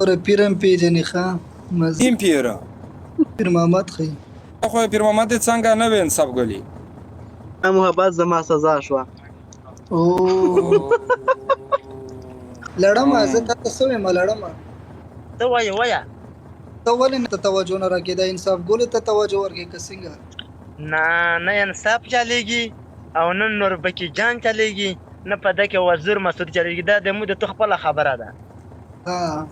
اور پیرم پیژنې ښه مزه این پیره پیر محمد ښه خو پیر محمد دې څنګه نه وین سب ګلی محبت زما سزا شوه. او لړم زه تاسو سوې ما لړم ته وایه ته ولې نه توجه نه راکې دا انصاف ګولې ته توجه ورکې که څنګه نه انصاف چلیږي او نه نوربکي جان چلیږي نه په ده کې وزیر مسعود چلیږي دا د مو د تو خپله خبره ده. ها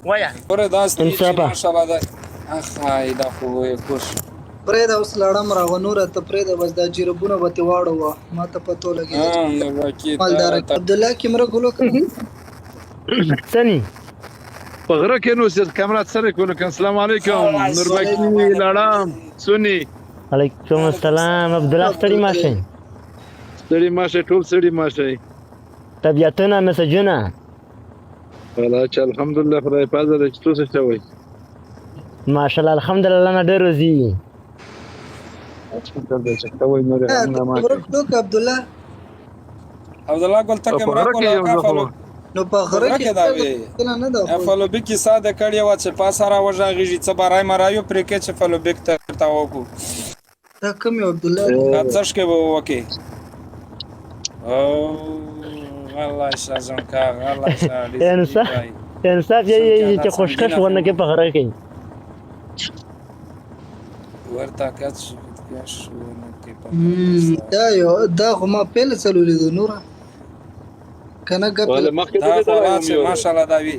وایه پرې داست ماشاءالله ده اخای دا خو یې کوش پرېږده اوس لړم راغنوره ته پرېږده بس دا جیربونه به تې واړوه ما ته پتو لګېده مالدار عبدالله کیمره ګلو که سني په غره کې نو سید کامرات سره کولو که السلام علیکم نوربکی لړم سني علیکم السلام عبدالله ستړي ماشئ ستړي ماشئ ټول ستړي ماشئ طبیعتونه مسجونه والله چې الحمدلله خدای پاک دې چې تاسو څه وایي ماشاءالله الحمدلله نه ډېر روزي عبدالله عبدالله ګل ته کیمرا کوله کافلو نو په غره کې دا وی فالو بیک ساده کړی و چې پاساره وژاغږي څه برای مرایو پرې کې چې فالو بیک ته تا وکړو دا کوم یو عبدالله څه کې وو وکي او الله شازم کا الله شادي انصاف یې چې خوشکش ونه کې په غره کې ورته کڅ دا خو ما پیل څلورې دو نوره کنه ګپ ماشاءالله دا وی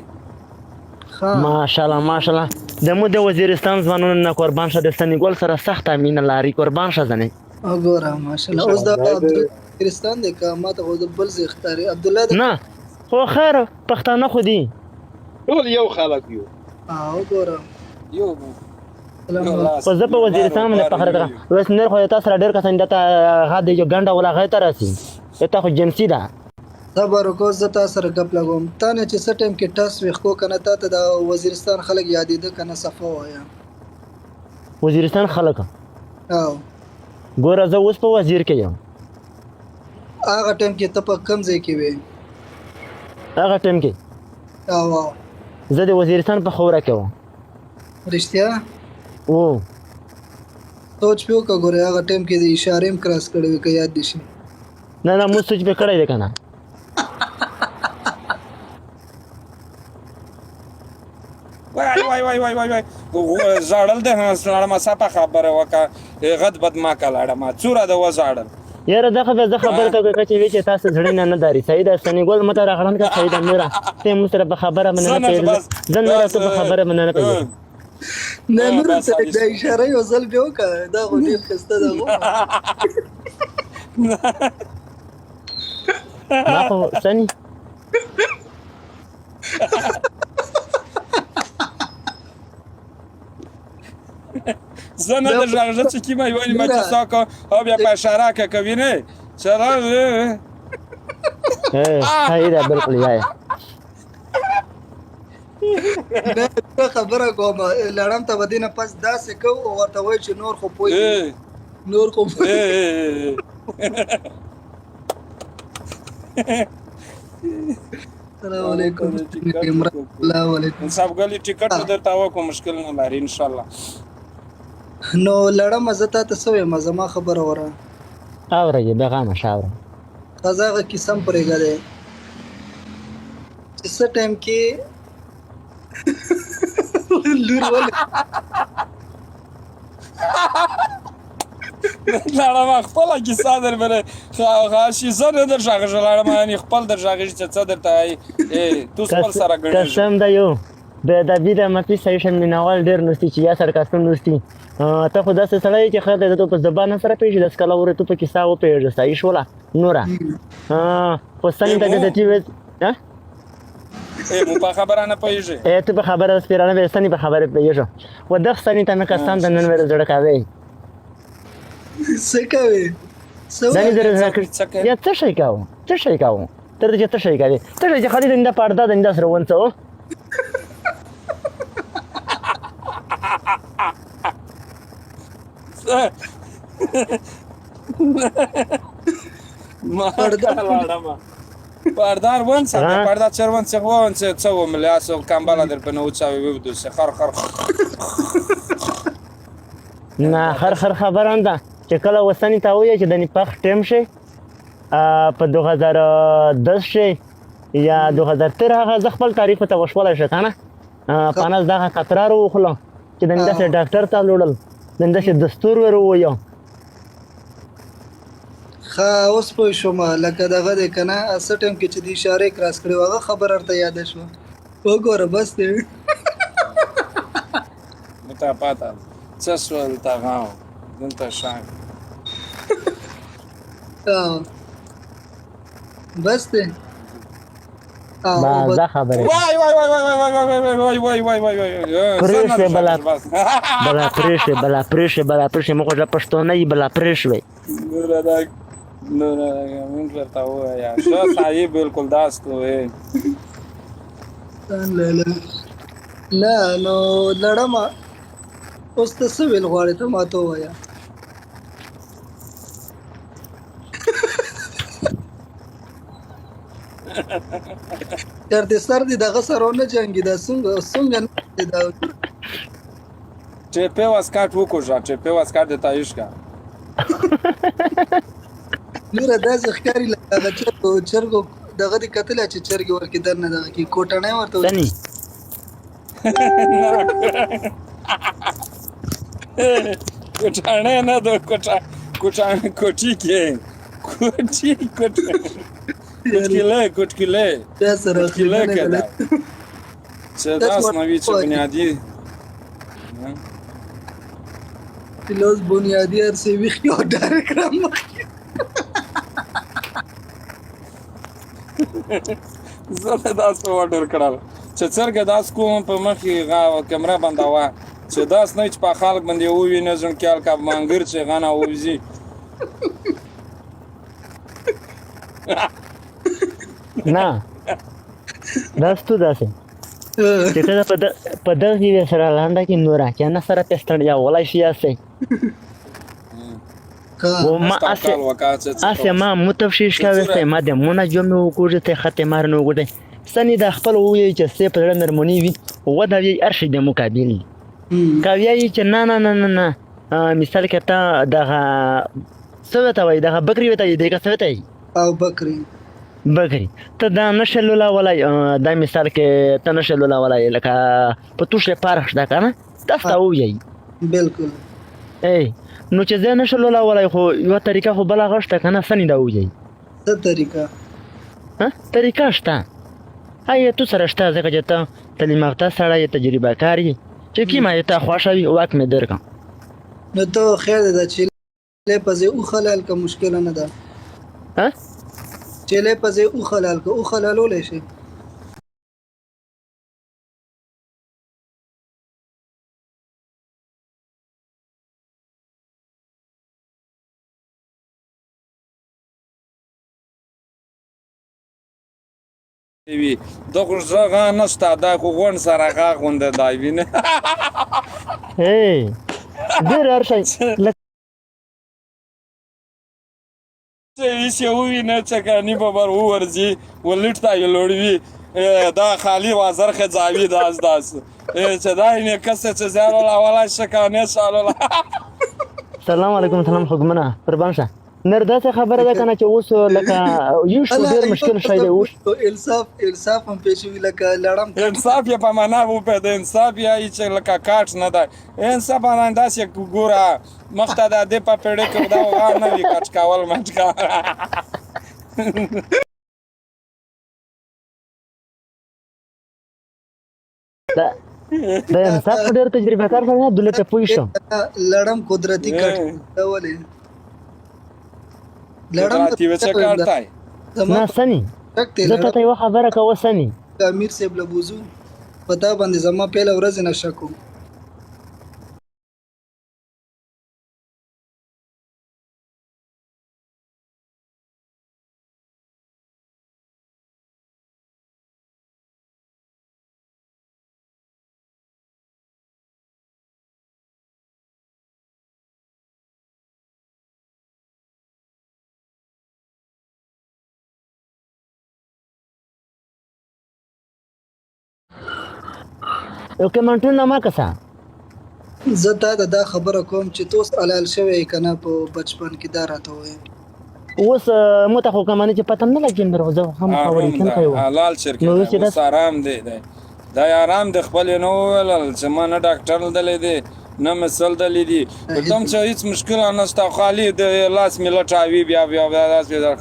ماشاءالله د مو د وزیرستان ځوانانو نه قربان شه د سنیګل سره سخت امینه لاري قربان شه ځنه وګوره ماشاءالله اوس دا وزیرستان د ما ته د بل ځای اختیاري عبدالله نه خو خیر پښتانه خو دي ټول یو خلک یو وګوره یو خو زه په وزیرستان باندې فخر کوم اوس نر خو تاسو سره ډېر کسان دته غاډه یو ګنډه ولا غي تر راسي ته خو جنسي ده صبر وکړه زه تاسو سره ګپ لګوم تا نه چې څه ټایم کې ټاس ویښکو کنه تا ته د وزیرستان خلک یادېده کنه صفه وایا وزیرستان خلک او ګوره زه اوس په وزیر کې یم هغه ټایم کې ته په کوم ځای کې وې هغه ټایم کې او زه د وزیرستان په خوره کې وم رښتیا او سوچ پیو که ګوره هغه ټایم کې د اشارې هم کراس کړی وي که یاد دي شي نه مو سوچ به کړی دی که نه وای زاړل ده لړم صفه خبره وکړه غد بد ما کا لړم څوره د وزاړل یاره دغه به زه خبره کوم چې وی چې تاسو زړه نه داري صحیح ده سنیګل مته راغلم که صحیح ده میرا ته مو سره په خبره مننه پیل زه نه ته په خبره مننه پیل نه نور ته د اشاره یو ځل به وکړه دا خو ډېر ښایسته ده ما خو سني زه نه د ژغ چې کیمه یوالي ما چې ساکو او بیا په اشاره کې کوي نه چلا صحیح ده بالکل یای نه خبره کوم لړم ته ودینه پس داسې کو او ورته وای چې نور خو پوي نور خو السلام علیکم الله علیکم صاحب ګلی ټیکټ درته وکم مشکل نه لري ان شاء الله نو لړم زه ته سوې مزه ما خبره وره اورې بغامه شاوره قزاغه قسم پرېګا ده چې څه ټایم کې لور ول لړم خپل کی صادر بره خاصی زره در ژغ لړم یعنی خپل در ژغ چې څه درته تو خپل سره ګڼل قسم ده یو د دبیره مپی سیشن مینوال ډیر نوستي چې یا سر قسم نوستي ته خو داسې سړی چې خیر دی ته په زبانه سره پېژې داس کله وره ته په کیسه وپېژې صحیح شوله نوره په سنې ته د تی وې مو په خبره نه پوهېږې ته په خبره سپېرانه وې سنې په خبره پوهېږه و دغه سنې ته مې کسان د نن ورځ زړه کوي څه کوي یا څه شی کوو څه شی کوو تر دې څه شی کوي څه شی چې خالي دنده پرده دنده سره ونڅو ما لړم باردار ونسا آه. پردا چرون څه څه ملیاسو کامبالا در په نو چاوي وبدو څه خر نه خر خبره نه ده چې کله وسنې ته وایي چې د نفاق ټیم شي په 2010 شي یا 2013 هغه زه خپل تاریخ ته وشولی شي که نه پانس دغه قطرار وخوړم چې د داسې ډاکټر ته لوړل د داسې دستور ور وویو ښه اوس پوه شوم لکه دغه دی که نه څه ټایم کې چې د اشارې کراس کړې وه هغه خبره ورته یاده شوه وګوره بس دی متا پاتا څه سوال تا غاو دلته شان بس دی دا خبره وای پرېښې بلا پرېښې موږ د پښتونۍ بلا پرېښوې نو مونږ ورته ووایه ښه صحیح بالکل داست وې نه نو لړمه اوس ته څه ویل غواړې ته ما ته ووایه چېرته سر دې دغه سره ونه جنګي دا څنګه نه دی دا چې په واسکاټ وکړه چې په واسکاټ د تایشکا نور داسې ښکاري لکه هغه چرګو دغه دې کتلی چې چرګې ورکې دننه دغه کې کوټنی ورته سني کوټاڼی نه ده کوټی کې کوټکیلی بیا سره کوټکیلی که ده چې داس نوي چې بنیادي لوز بنیادی هر څه ویښ او ډایرکټ رامخکې زه د داس په وډر کړل چې څرګه داس کوم په مخې کمره بندوه چې داس نه چې په خلک باندې ووینه ځون کیال کا مانګر چې غانا ووزي نه داس تو داسې چې کله په دغه یوې سره لانده کې نو راکیانه سره پېستړیا ولی شي یاستئ وما اسه ما متفشیش کاوسته ما د مونږ جمع وکړې ته خطه مار نه وګړي سني د خپل وې چې سه په نرمونی وي و دا وی ارشي د مقابل کاوی چې نه مثال کې ته دغه سوته وای دغه بکری وته دغه سوته او بکری ته دا نشلولا ولای دا مثال کې ته نشلولا ولای لکه په توشه پارخ دا کنه تاسو وایي بالکل ای نو چې زه نشلولا ولای خو یو طریقه خو بل غشته کنه سني دا وایي څه طریقه طریقه شته هاي تو سره شته ځکه چې ته تعلیم یافته سړی تجربه کاری چې کیما ته خوښوي واک مې درکم نو ته خیر ده چې له پځه او خلل کا مشکل نه ده چې له پځه او خللول شي وی دغه ځغه نشته دا کوون سره غونډه دی وینه هی ډیر ارشي چې وینه چې کني په بر ورځي ولټ تا یلوړوي دا خالی وازر خځاوي داس چې دا نه کسه چې زارو لا ولا شکانه شالو سلام علیکم سلام حکمنا قربان شه نرداسه خبره ده کنه چې اوس لکه یو شو ډیر مشکل شای دی اوس انصاف هم پېښوي لکه لړم انصاف یې په معنا وو په انصاف یې چې لکه کاټ نه ده انصاف باندې داسې ګوره مخته د دې په پیړې کې دا وغه نه وی کټ کول مټکا د انصاف ډیر تجربه کار نه دلته پوي شو لړم قدرتي کټ ولې لړم تی وڅ کارتای نه سني زه ته یو خبره کوم سني امیر صاحب لبوزو پتا باندې زما پهله ورځ نه شکو یو کمنټونه ما کسه زه تا ته دا خبره کوم چې توس حلال شوی کنه په بچپن کې دا راته وایي اوس مو ته خو کمانه چې پته نه لګي مې زه هم خبرې کوم کوي حلال شرکت اوس آرام دی دا آرام د خپل نو ول چې ما نه ډاکټر دلې دی نه مسل دلې دی کوم چې هیڅ مشکل نه ستا خالی د لاس ملټاوي بیا لاس بیا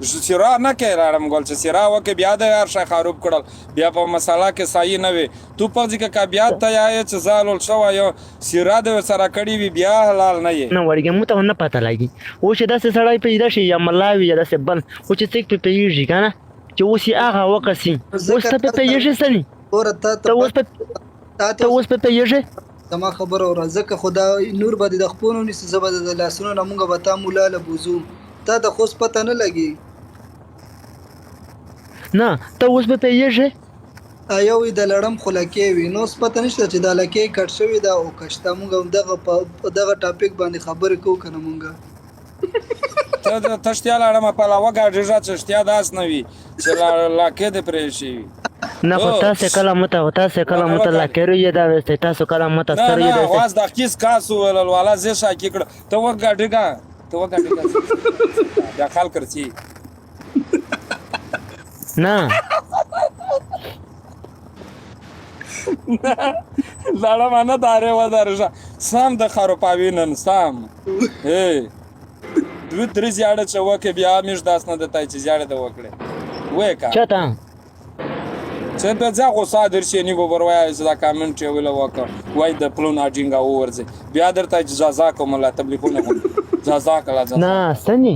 سیرا نه کوي راړم ګل چې سیرا وکي بیا د یار شای خروب کړل بیا په مساله کې صحیح نه وي تو په ځکه کا بیا ته یا چې زالول شو یو سیرا د سره کړي وي بیا حلال نه وي نه ورګه مو ته نه پته لګي او چې داسې سړی پیدا شي یا ملاوي یا داسې بل او چې څوک په پیږي کنه چې اوس یې هغه وکسي اوس ته په پیږي سني اور ته اوس په پیږي زما خبره اور ځکه خدا نور به د خپونو نس زبر د لاسونو نه مونږ به تا مولاله بوزو تا د خوش پته نه لګي نه ته اوس په پیږي یو د لړم خلکې وي نو پته نشته چې د لکې کټ شوی دا او کشته مونږ دغه ټاپک باندې خبرې کوو کنه مونږ ته تشتیا لړم په لا وګاډه چې تشتیا داس نه وي چې لکې د پرې شي نه خو تاسو کله مته لا کېرو یې دا وسته تاسو کله مته سره یې دا واز د کیس کاسو ول والا زه شاکی کړ ته وګاډه بیا خال کرچی نه لاړه مانه داره و درجه سام د خارو پاوینن سام دوی درې زیاړه چې وکه بیا مش داس نه دتای چې زیاړه د وکړي وای کا چاته چې په ځا غو صادر شي نی ګور وای چې دا کامنټ ویل وکړه وای د پلون اجینګا اورځي بیا درته جزا کوم الله تبلیغونه کوم جزا کلا نه سني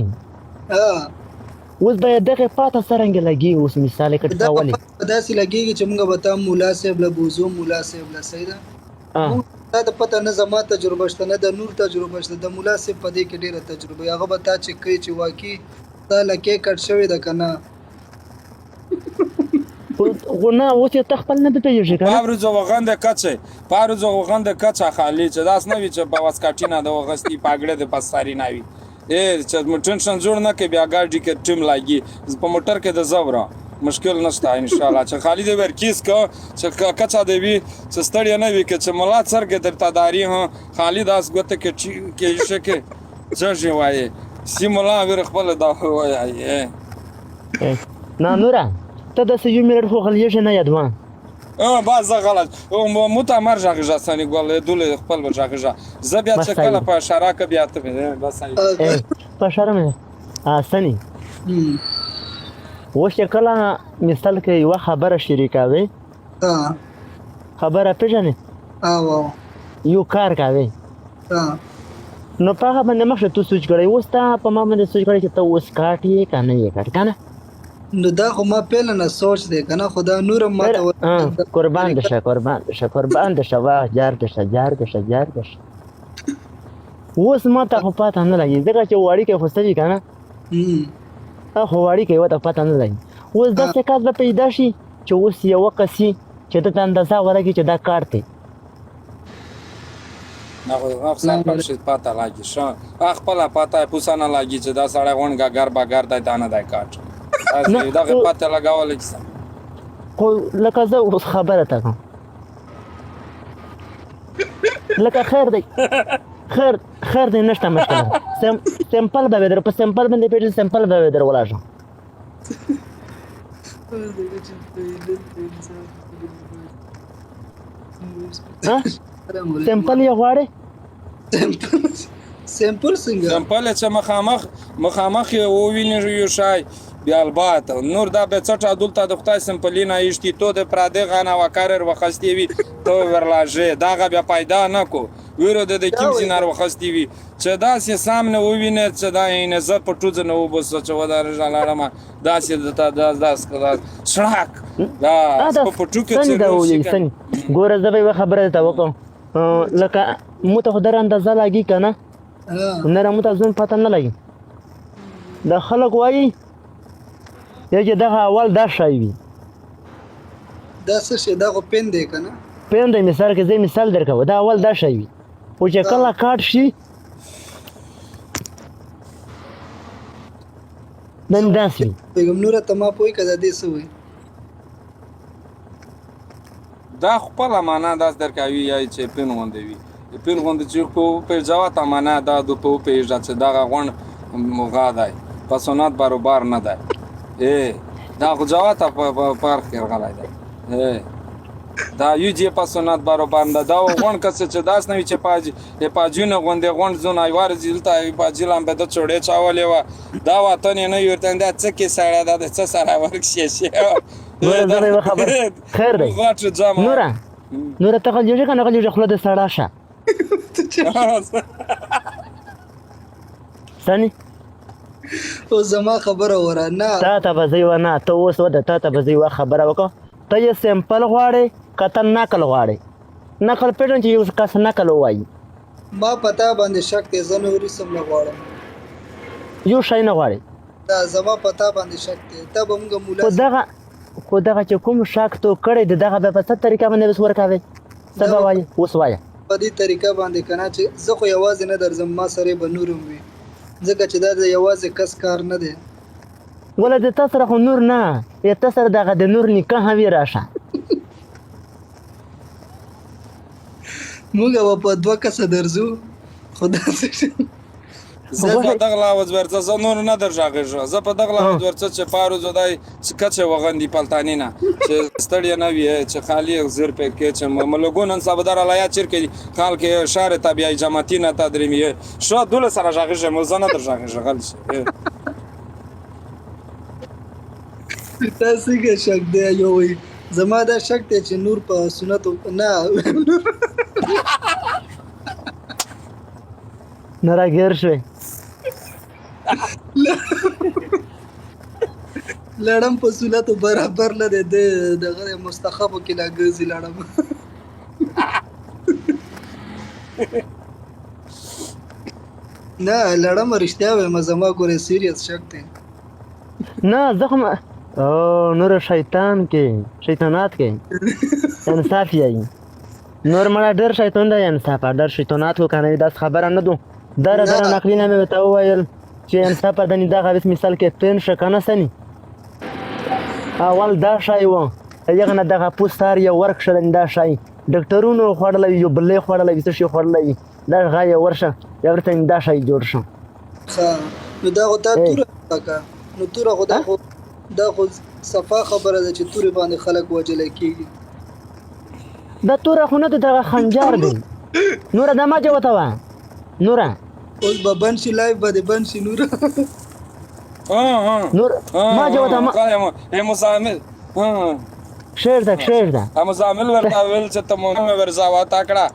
اوس به دغه پاته سرنګ لګي اوس مثال کټ کاولي داسې لګيږي چې موږ به تا مولا صاحب له بوزو مولا صاحب له سیدا دا د پته نه زما تجربه شته نه د نور تجربه شته د مولا صاحب په دې کې ډیره تجربه هغه به تا چې کوي چې واقعي تا لکه کټ شوی د کنه غونه اوس ته خپل نه پیږي کنه پاروزو وغند کچا خالی چې داس نه وی چې په واسکاټینا د وغستی پاګړه د پاساري ناوي چې موټنشن جوړ نه کې بیا ګاډي کې ټیم لاګي په موټر کې د زبره مشکل نشته ان شاء الله چې خالد ورکیس کو چې کچا دی وی چې ستړی نه وی چې ملات سر کې درته داری ها خالد اس ګوت کې شکه ځژ وای سیمولا ور خپل دا وای نه نورا ته د سې یو منټ خو غلیږي نه یادوان باز غلط مو ته مرجع غژاسانی ګول دول خپل مرجع غژا زبیا چې کله په شراکه بیا ته بس په شرمه سني و چې کله مثال کې یو خبره شریکاوي خبره پیژنې یو کار کوي نو په هغه باندې مخه تو سوچ کړی اوس ته په ما باندې سوچ کړی چې ته اوس کاټي کنه یې کاټ کنه نو دا خو ما پیل نه سوچ دی کنه خدا نور ما ته قربان دشه وا جار دشه اوس ما ته خو پاته نه لګي دغه چې وړي کې خوستوي کنه خو وړي کې وته پاته نه لګي اوس د څه کار به پیدا شي چې اوس یو قصي چې ته اندازه ورګي چې دا کار دی نه خو افسر په شي پاته لګي شو خپل پاته پوسانه لګي چې دا سړی غونګا ګر با ګر دای دانه دای کاټ دا پاته لګاول کی خو لکه زه اوس خبره تا کوم لکه خیر دی خیر دی نشته مشکل سمپل به در په سمپل باندې پیډل سمپل به در ولاژم سمپل یې غواړي سمپل څنګه سمپل چې مخامخ یو ویني یو شای بیا البته نور دا به څټه دلته د خدای سمپلینا ایشتي تو د پراده غانا وکارر وخستی وی تو ورلاژه دا بیا پیدا نه کو ویرو د کیم سینار وخستی وی چې دا سي سامنے ووینه چې دا نه ز پټو نه وبس چې ودار ژالاړه دا سي دا شراک دا پټو کې چې ګوره زبې خبره تا وکم لکه مو ته در اندازه لاګي کنه نه مو ته ځون پته نه لګي دا خلک وایي یګه دغه اول دا شای وي دا څه شي دا غو پین دی کنه پین دی مثال کې زه مثال درکو دا اول دا شای وي او چې کله کاټ شي نن داسي پیغام نور ته ما پوي کده دې سوې دا خپله معنا داسې درکوي یا چې پین غوندې وي پین غوندې چې په وپېژوه ته معنا دا د په وپېژه چې دغه غونډ غا دی په سنت برابر نه دی دا خو جواب ته په فرق کې راغلی دی دا یو چې په سنت برابر نه دا غونډ کس چې داس نه وي چې پاجونه غوندې غونډ زونه ایوار زیلته پاجي لامبه د چوړې چاولې وه دا وطن یې نه ورته دا څه کې سړی دا د څه سره ورکشي خیر دی نوره ته غلیږي که نه غلیږي خوله د سړه شه سني او زما خبره وره نه تا ته به زه یوه نه ته اوس وده تا ته به زه یوه خبره وکړم ته یې سمپل غواړې که ته نقل غواړې نقل پېژنې چې یو کس نقل ووایي ما پتا باندې شک دی زه نورې سم نه غواړم یو شی نه غواړې دا زما پتا باندې شک دی ته به موږ مولا خو دغه چې کوم شک تو کړی د دغه به په څه طریقه باندې اوس ورکوې څه به وایې اوس وایه په دې طریقه باندې که نه چې زه خو یوازې نه درځم ما سره به نور هم وي ځکه چې دا د یوازې کس کار نه دی وله د تا سره خو نور نه یا تا سره دغه د نور نیکه هم وي راشه موږ به په دوه کسه درځو خو داسې زه په دغه لاوز ورڅه زه نور نه درغږیږم زه په دغه لاوز ورڅه چې پارو زدای چې کچه وغندي پلتانی نه چې ستړی نه وي چې خالی زر په کې چې ملګون صاحب در علایا چیر کې خال کې شهر طبيعي جماعتي نه تدریمي شو دوله سره راغږم زه نه درغږم غل شي تاسو کې شک دی یو وي زما دا شک دی چې نور په سنت نه نه راګیر شوی لړم په سنت برابر نه دی دغه مستخبو کې لا ګرځي لړم نه لړم رښتیا وایم زما ګوره سیریس شک دی نه زه خو نور شیطان کې شیطانات کې انصاف یې نور مړه ډېر شیطان دی انصاف ډېر شیطانات کو کنه داس خبره نه دو در نقلی نه مې ته وویل چې انصاف د دغه بس مثال کې پین شکنه سني اول دا شای و هغه نه دغه پوستار یو ورک شل دا شای ډاکټرونو خوړل یو بلې خوړل څه شي خوړل دا غايه ورشه یو ورته دا شای جوړ شو نو دا غوته تور کا نو تور غوته دا خو صفا خبره ده چې تورې باندې خلک وجلی کېږي دا توره خو نه ده دغه خنجر دی نوره دا ما جوته وه نوره اوس به بند شي لایف به دې بند شي نوره نور ما جوته مزامل کښېږده مزامل ورته ویل چې ته مونږ مې ورزاوته کړه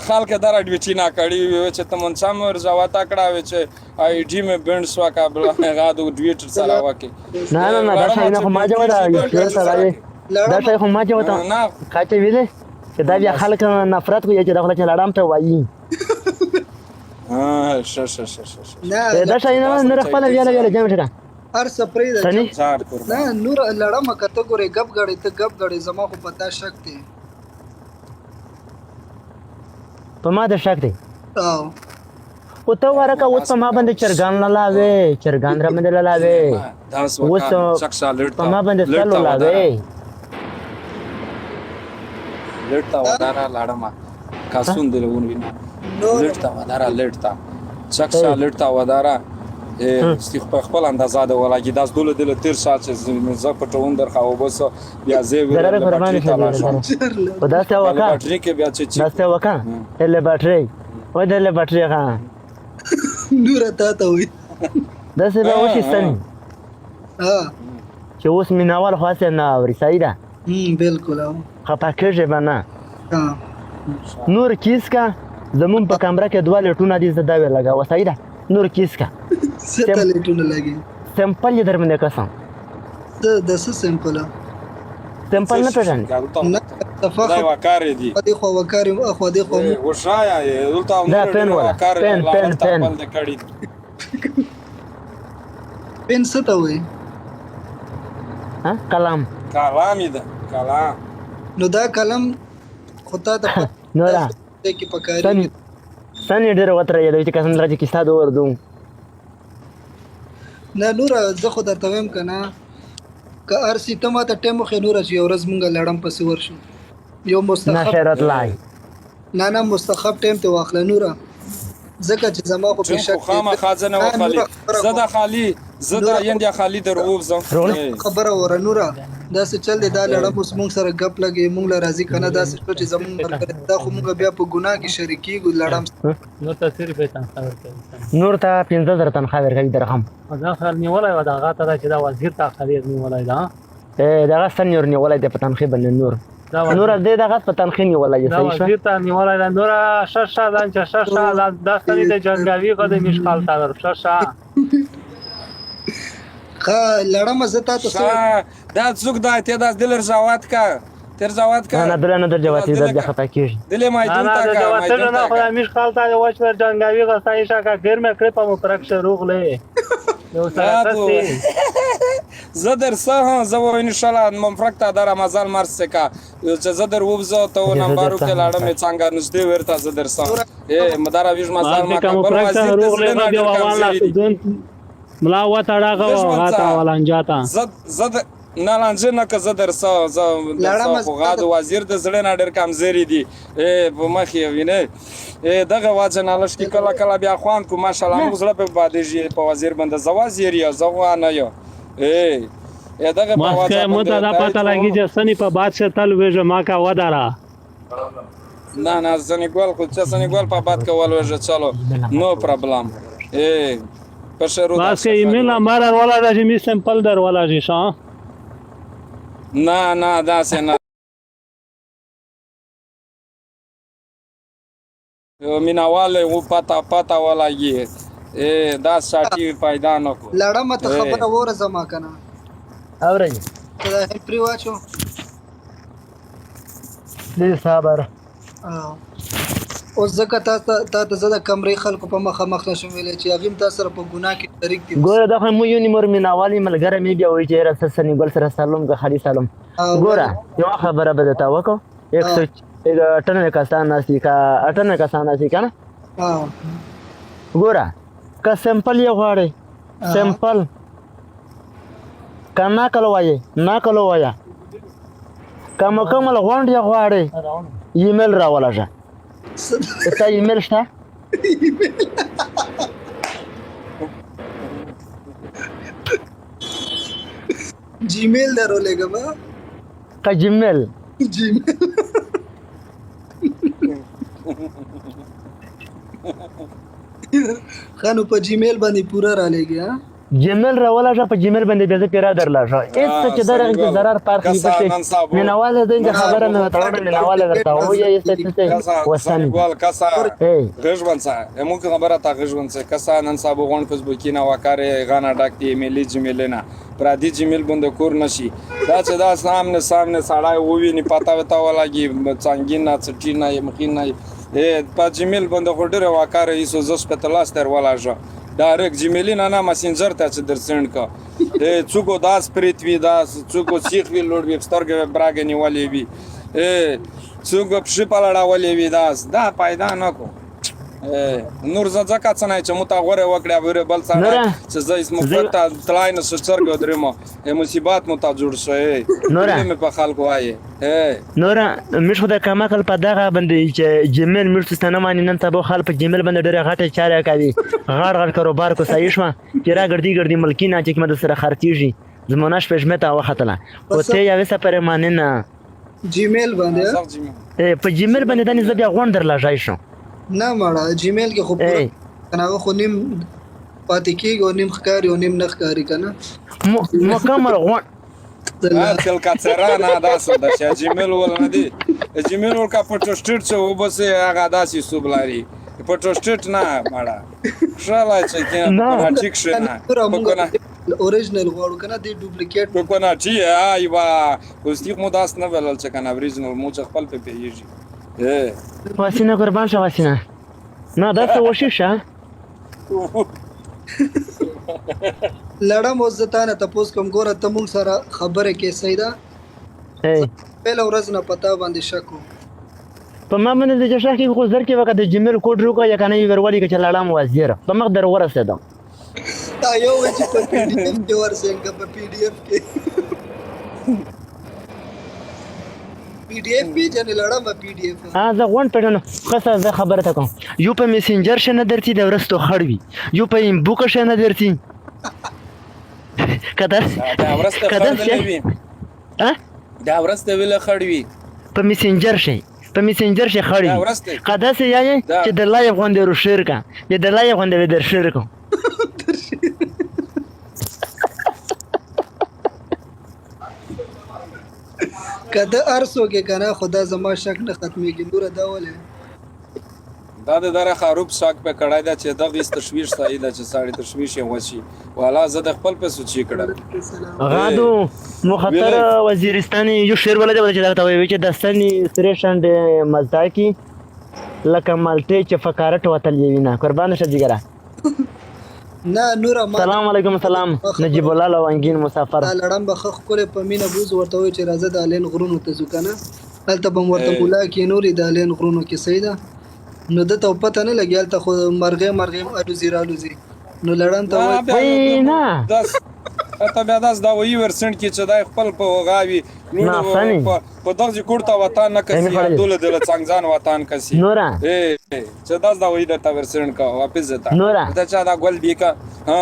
خلک در اډوچی نه کړي چې ته مونږ هم ورزاوته کړه چې آی ډي مې بند شو کا بل هغه د ټویټر سره واکي نه دا شای نه خو ما جوته دا شای خو ما جوته کاته ویلې چې دا بیا خلک نفرت کوي چې دغه چې لړم ته وایي دا شای نه خپل ویاله جام شته هر سپری ده سني نه نور لړم کته ګورې غب غړې ته غب غړې زما خو پتا شک دی په ما د شک دی او ته ورکه اوس په ما باندې چرګان لاوي چرګان را باندې لاوي اوس په ما باندې سلو لاوي لټا ودارا لاړما کاسون دلون وینا لټا ودارا لټا چکشا لټا ودارا استخ په خپل اندازه ده ولګي داس دوله دل تیر سات چې زه پټون درخه او بس بیا زه په داسه وکا بټری کې بیا چې داسه وکا له بټری و دله بټری ها نور ته وي داسه به وشي سني چې اوس میناوال خاصه نه اوري سیدا بالکل خپه کېږي باندې نور کیس کا زمون په کمره کې دوه لټونه دي زدا وی لگا وسایدا نور کیس کا څه لټونه لګي سمپل یې درمنه قسم د څه سمپل سمپل نه پېژنې نه تفاخر دا وکارې دي دي خو وکارې خو دي خو وشایا دلته دا پن ولا پن پن څه ته وایي ها کلام ده کلام نو دا کلم خو تا ته نو دا کې پکاري سني ډېر وتره یې چې کسان راځي کیسه دا وردو نه نور زه خو درته وایم کنه که ارسی ته ما ته ټیم خو نور چې ورځ مونږ لړم پسې ورشو یو نه مستخب خیرت لای نه مستخب ټیم ته واخله نوره ځکه چې زما خو چون په شک خو خامه خازنه و خالی زده خالی زده یندیا خالی در وبزم خبره وره نوره داسې چل دی دا لړم اوس مونږ سره ګپ لګي مونږ له راضي کنه داسې شو چې زمونږ ملګری دا خو مونږ بیا په ګناه کې شریکېږو لړم نور ته 15000 تنخواه ورکوي درهم دا خل نیولای و دا غاته دا چې دا وزیر ته خرید نیولای دا دغه سنیور نیولای دی په تنخواه باندې نور دې دغه په تنخواه نیولای دی دا صحیح شو وزیر ته نیولای دا نور ششه دا چې ششه دا ستنی ته جنگاوی قد مشغال تا ششه ښه لړم زه تا ته دا څوک دا ته دا دلر زوات کا تر زوات کا نه دل نه در جواتي زړه خطا کیږي دلې مایدون تا کا مایدون تا خو مشغال تا وښ ور جنگاوی غسای شکا ګر مې کړې په مکرک شروع لې یو سره زدر سه زو ان شاء الله مفرق تا در رمضان مرس کا چې زدر وبزو ته نمبرو کې لاړم څنګه نږدې ورته زدر سه مدار ویش مزال ما کا پر وزیر نه ډیر ملا و تړاغه غاتا ولنجاتا زد نه لانجه نه که زدر سه خو غاد وزیر د زړه نه ډیر کمزوري دي په مخ یې ویني دغه واځه نالش کې کله کله بیا خوان کو ماشاءالله موږ زړه په بادیږي په وزیر باندې زوازیر یا زوانه یو دغه په واځه مته دا پته لګی چې سنی په بادشاہ تل وېژه ما کا ودارا نه سنی ګول خو چې سنی ګول په باد کول وېژه چلو نو پرابلم په شروع بس کې ایمیل امر ولا راځي می سمپل در ولا شي ښا نه دا څنګه میناواله و پتا ولګي دا ساتي پیدا نه کو لړم ته خبره وره زما کنه اوري دا پری واچو دې صبر او زکه تا زده کمرې خلکو په مخه مخ نشم ویلې چې هغه تاسو سره په ګناه کې شریک دي ګوره دغه مو یو نیمر میناوالي ملګری مې بیا وایي چې رسول سنی ګل سره سلام که خالي سلام ګوره یو خبره به تا وکړو 198 کسان ناسي کا 98 کسان ناسي کنه ګوره که سمپل یې غواړي سمپل کنا کلوایي نا کلوایا کوم غونډ یې غواړي ایمیل راولږه تا ایمیل شته جیمیل درولېګم کا جیمیل خانو په جیمیل باندې پورا را لګي ها جیمیل راولږه په جیمیل باندې بیا پیرا درلږه هیڅ چې درغه ضرر پارخ نه پته مینواله دغه خبره نه تاوړه مینواله ورته او یې ستاسو وسن ګول کسا غژونڅه موږ خبره تا غژونڅه کسا نن صاحب غون فیسبوک نه وکاره غانا ډاکټي ایمیل جیمیل نه پرادي جیمیل باندې کور نشي دا چې دا سامنے سړای ووی نه پتا وتا ولګي څنګه نه چټی نه مخینه په جیمیل باندې خورډره وکاره ایسو زس په تلاس تر ولاجه ډایرکټ جیمیل نه مسنجر ته چې درسند کا څوک داس پریتوی داس څوک سیخ وی لوړ وی سترګې براګنی ولې وی څوک په شپاله ولې وی داس دا پیدا نه کو نور زکه څنګه چې مو تا غوړې وکړه وره بل څنګه چې زې اسمو پتا تلاین سچرګو درمو مصیبت مو تا جوړ شوی نور مې په خلکو وایي نور مش خدای کما کل په دغه باندې چې جیمیل مرستانه مانی نن تاسو خل په جیمیل باندې ډېر غټه چاره کوي غړ کاروبار کو صحیح شو چې را ګرځي ملکینه چې کومه سره خرتيږي زمونږ پښمه تا وختله او ته یې وسه پرمانه نه جیمیل باندې په جیمیل باندې د نسبت غون درلږای شو نه مړه جیمیل کې خو کنه خو نیم پاتې کېږي او نیم ښکاري او نیم نه ښکاري کنه مکمل غون تل کاترانه داسه د جیمیل ولنه دي جیمیل ورکا پټوسټټ څو وبس هغه داسي سوبلاري پټوسټټ نه مړه شاله چې کنه ټیک شنه کنه اوریجنل غواړو کنه دی ډوپلیکیټ کنه چې ایوا اوس دې مو داس نه ولل چې کنه اوریجنل مو خپل په پیږي واسینه قربان شو واسینه نه دا څه وشیشه لړم وزتانه تاسو کوم ګوره ته مونږ سره خبره کې سیدا په ورځ نه پتا باندې شکو په ما باندې د شک کې خو زر کې وخت د جیمیل کوډ روکا یا کنه ورولې کې لړم وزیر په مخ در ورسېدم تا یو چې په پی ډی اف کې ورسېنګ په پی ډی اف کې PDF پیژنې لړم PDF زه غونډ پېژنم ښه سره زه خبره ته کوم یو په میسنجر شه نه درځي د ورستو خړ وي یو په انبوکه شه نه درځي دا ورسته خړ وي دا ورسته ویله خړ وي په میسنجر شه خړ وي قدس یې چې د لایو غونډې رو شیر کا د لایو غونډې در شیر کو کده ارسو کې کنه خدا زما شک نه ختميږي نور دا ولې دا د دره خروب شاک په کړای دا چې دغه تشویش صحیح ده چې ساړي تشویش یې وشي والا زه د خپل په سوچي کړم غادو مخاطر وزیرستاني یو شعر ولې چې دا ته وی چې دستنی سریشن د مزداکی لکه مالټه چې فقارت وتل وینا قربان شه جګره نه نور سلام علیکم سلام نجیب الله لوانګین مسافر لړم بخخ کوله په مینه بوز ورته وی چې راځه د الین غرونو ته ځو کنه هلته به ورته مولا کې نورې د الین غرونو کې سیده نو د ته پته نه لګیال ته خو مرغه الوزي نو لړم ته وای نه ته بیا داس دا وی ورسنټ کې چې دای خپل په وغاوي نو په دغه کوړه وطن نه کسي دوله د څنګهان وطن کسي نورا چې داس دا وی د تا ورسنټ کا واپس زتا دا چا دا ګل بیکا ها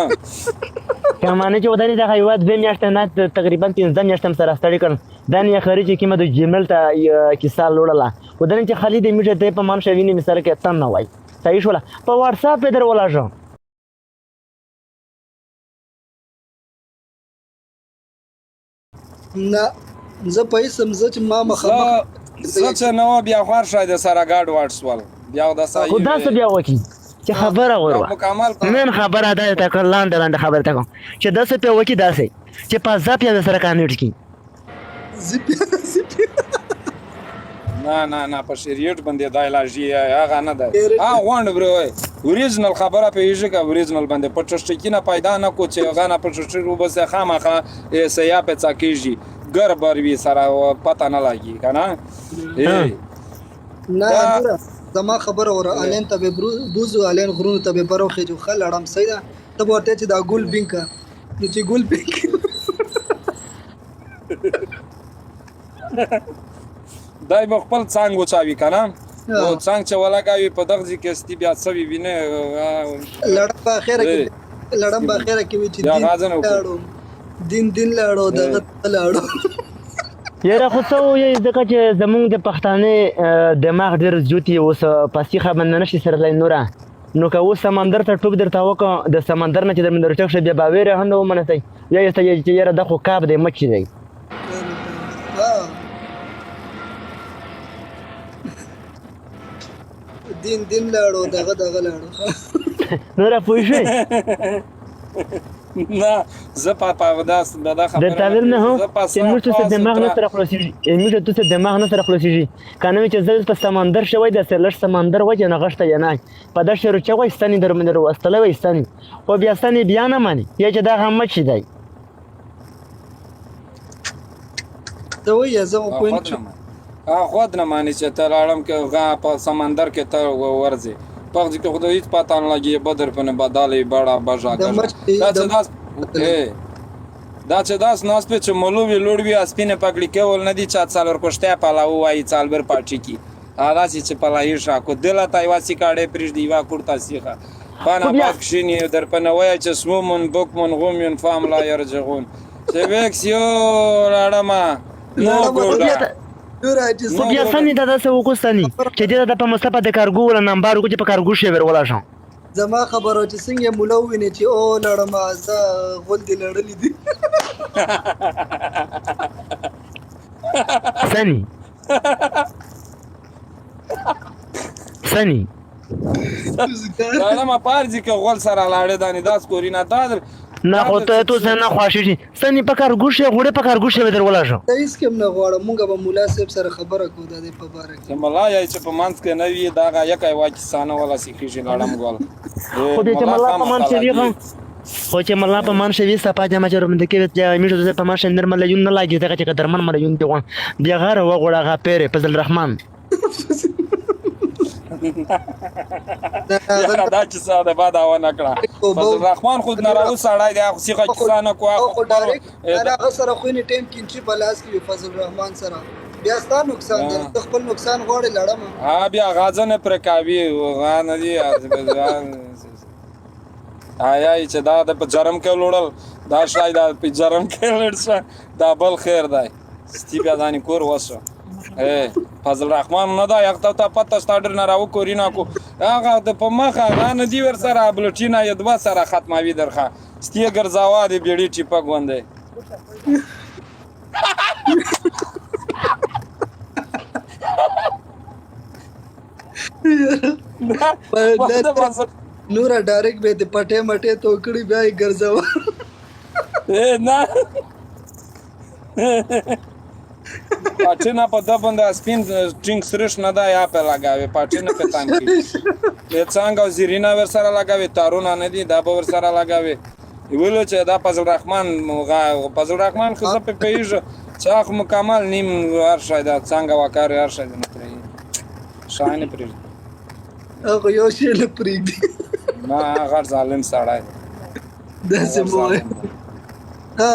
کمانه چې ودانې د هیواد به میاشتې نه تقریبا 15 میاشتې سره ستړي کړ دانې خارجي قیمت د جمل ته کیسه لوړله ودانې چې خالد میټه ته په مان شوینې مثال کې تم نه وای صحیح شولا په واتس اپ در ولا جو نه زه پیسې مزه چې ما مخه څه نو بیا خور شاید سره گاډ واټسول بیا د سایه خدا څه بیا وکی چې خبره ورو نن خبره ده ته لاندې خبره ته کوم چې داسې په وکی داسې چې په ځپ یا سره کانټ کی نه په شریعت باندې د علاجی هغه نه ده غوند برو اوریجنل خبره په یوه کا اوریجنل باندې پټشتکینه پیدا نه کو چې هغه نه پټشتي رو بس خامخه سیا په څاکیږي ګربر وی سره پتا نه لګي کنه نه زما خبره ور الین ته بوزو الین غرونو ته به بروخه جو خل اړم سیدا ته ورته چې دا ګول بینکا چې ګول بینک دای په خپل څنګه وچاوي کنه او څنګه چې ولاګاوي په دغه کې استی بیا سوي وینه لړم په اخره کې وی چې دین لاړو دغه لاړو یاره خو څو یې ځکه چې زمونږ د پښتانه دماغ ډېر جوتي اوس پاسیخه باندې نشي سره لای نوره نو که اوس سمندر ته ټوب درته وکړه د سمندر نه چې در من درچک شه بیا باویره هم نه ومنځئ یا یې چې یاره دا خو کاب دی مچ دی دین لاړو دغه لاړو نوره پوه شوې نه زه په داس دا خبره د تعبیر نه هو چې موږ ته دماغ نه سره خلاصيږي موږ ته دماغ نه سره خلاصيږي کنه چې زل په سمندر شوی د سرلش سمندر وجه نه غشته یا نه په د شهر چې وای ستنی درمنه واستله وای ستنی خو بیا ستنی بیا نه مانی یا چې دا هم مچ دی ته وای زه پوینټ خود نه مانی چې ته لاړم کې غا په سمندر کې ته ورځي پخې کې خدای هیڅ پاتان لګي بدر په نه بدالې بڑا بجا دا چې داس ناس په چې مولوی لوړوي اسپینه پکړی کول نه دي چا څالور کوشته پالا وای څالبر پاټی کی ادا چې پلای شا کو دلا تای واسی کاړې پرې دیوا کوړتا سیخه بانا پاک شینی در په نوای چې سمون بوکمن غومین فام لا يرجغون سبکسیو راړما نو ګوردا خو بیا سنی دا داسې وکوستنی چې دې د په مصطفی د کارګو ولا نمبر کو چې په کارګو شی ور ولا شو زما خبره چې څنګه مولوینه چې او لړم ازا غول دی لړلې دي سنی دا ما پارځي کې غول سره لاړې دانې داس کورینا دا نه خو ته نه خواشې سنی په کارګو شی غوړې په کارګو شی ور ولا شو هیڅ کوم نه غواړم مونږ به مولا صاحب سره خبره کوو د په باره کې ملا یا چې په مانس کې نه وي دا یکای واکسانه ولا سیخي شي لاړم غول خو دې چې ملا په مانس وی خو چې ملا په مان شوی سپا جما چې روم د کې میټو په ماشه نرمل یون نه لاګي دا چې درمن مر یون دی بیا غره وغوړه غا پیره فضل الرحمن دا چې ساده بعد او نکړه فضل الرحمن خود ناراو سړای دی خو سیخه کسانه کوه خو ډایرکټ هغه سره خو نه ټیم کې چې بلاس کې فضل الرحمن سره بیا ستا نقصان دی ته خپل نقصان غواړې لړم ها بیا غازه نه پرې کوي غا نه دي آیا چې دا د په جرم کې وړل دا شاید په جرم کې لړسه دا بل خیر دی ستی بیا ځان کور وسه فضل الرحمن نه دا یو ته پته ستاډر نه راو کورینا کو هغه د په مخه غان دی ور سره بلوټینا ی دوا سره ختموي درخه ستی ګرځاوا دی بیړی ټیپا غوندې نورا ډایرکټ به د پټه مټه توکړي بیا یې ګرځاوه نه پاټینا په د باندې سپین ټینګ سرش نه دا یا په لگاوي پاټینا په تان کې څنګه زیرینا ور سره لگاوي تارونه نه دي دا به ور سره لگاوي ویلو چې دا فضل الرحمن خو زه په پیژه چې اخ مکمل نیم ور شاید څنګه وکړ ور شاید نه پرې شاینه پرې هغه یو شی له پرېږدي ما غړ ظالم سړی داسې مو ها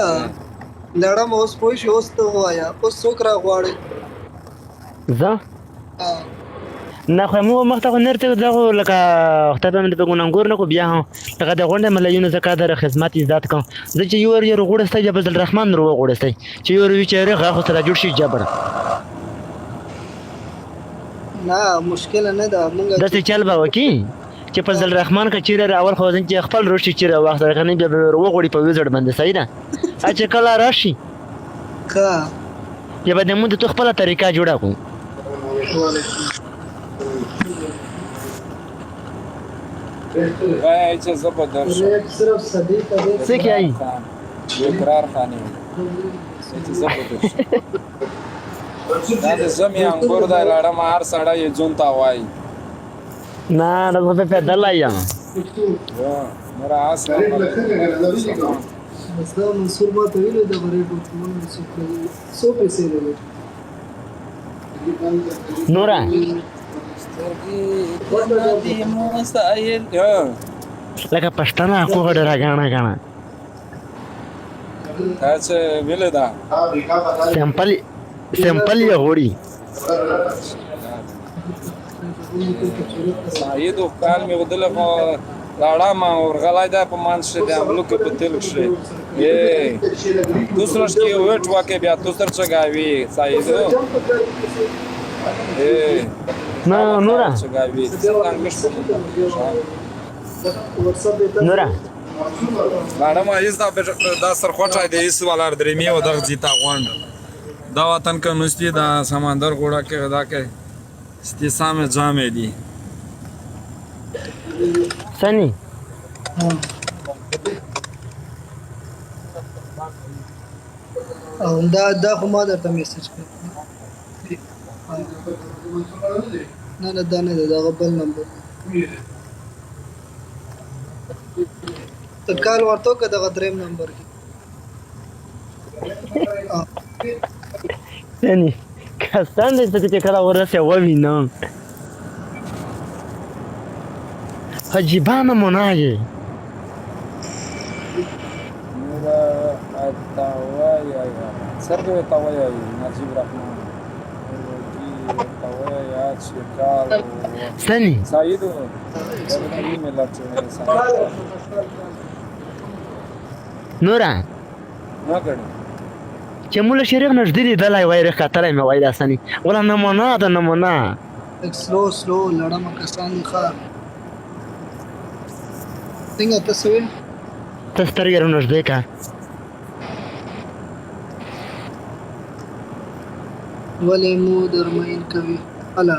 لړم اوس پوه شو اوس ته ووایه اوس څوک راغواړې زه نه خو مو مخته خو نرته دغه لکه خدای به مې په ګونګور نه کو بیا هم لکه د غونډه ملایونو زکات در خدمت عزت کوم زه چې یو یو غوړسته جبل الرحمن رو غوړسته چې یو وی چې رغه خو سره جوړ شي جبر نه مشکل نه ده مونږ داسې چل به وکي چې فضل الرحمن که چیرې راول خو ځین چې خپل روشي چیرې وخت راغنی بیا وغوړي په ویزړ باندې صحیح ده چې کله راشي ښه یا به د مونږ ته خپله طریقه جوړه کړو وای چې زه به درشم صرف صدیق دی څه کوي اقرار خاني چې زه به درشم دا د زمي انګور دا لړم هر سړی یې جون تا وای نه نه زه په دلای یم مرا اسه مثلا منصور ما ته ویلو د غریب ټول څو پیسې لري نورا لکه پښتانه کو غړ راغاڼه غاڼه تاسو ویل دا سمپل یې غوړي سعید کال می ودل خو لاړه ما ورغلای دا په مان شه د عملو کې په تل شه یې دوسرش کې وټ واکه بیا دوسر څه گاوی سعید نه نورا څه گاوی نورا لاړه ما یز دا سر خوټای دی اس ولر درې می و دغه زیتا غوند دا وطن کې مستی دا سمندر غوړه کې دا کې ستی سامه جامې دي سني او دا خو ما درته میسج کړ نه دا نه دا بل نمبر ته کال ورته که دغه دریم نمبر کې سني کسان دې چې کله ورسه ووینم عجیبانه مناجي سرګو تاوي نجيب رحمان سني سعيد نورا چې مولا شریف نږدې دلای وای راکاتلای مې وای دا سني ولا نمونه دا نمونه سلو لړم کسان ښه څنګه تاسو ویل تاسو ترګر نږدې کا ولې مو درمین کوي الا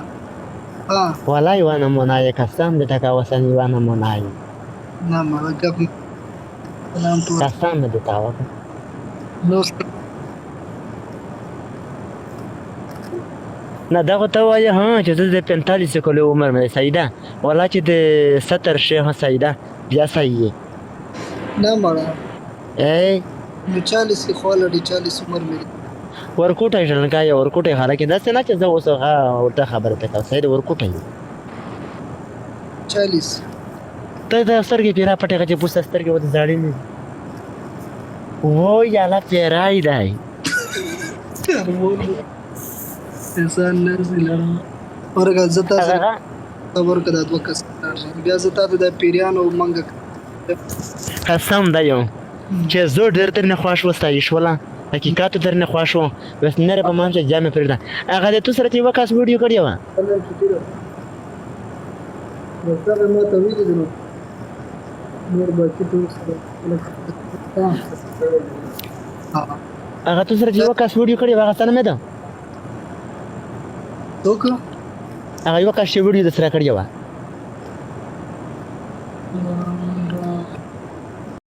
والای وانا منای کسان دې تکا وسنی وانا منای نه ما غف نام ټول کسان دې تاوا نو نه دا ته وای ها چې د 45 کلو عمر مې سیدا ولا چې د 70 شیخ سیدا بیا صحیح نه مړه اے نو 40 خو لري 40 عمر مې ورکوټه ژلنګای ورکوټه خاله کې داسې نه چې زه اوس ورته خبره تکا سید ورکوټه 40 ته د سترګې پیرا پټه کې پوسټ سترګې وته ځاړي نه و یالا پیرای دی احسان نه لرم ورګه زتا سره هغه خبر کړه دوه کس بیا زتا د پیریانو منګ قسم دا یو چې زه ډېر درنه خوښ وستایش ولا حقیقت درنه خوښ و بس نه په مان چې جامې پرېږده هغه د تو سره چې وکاس ویډیو کړی و سره ما ته ویلي دي نور باقي ټول سره هغه تو سره چې وکاس ویډیو کړی و هغه څنګه مې ده څوک هغه یو کاس چې ویډیو د سره کړی و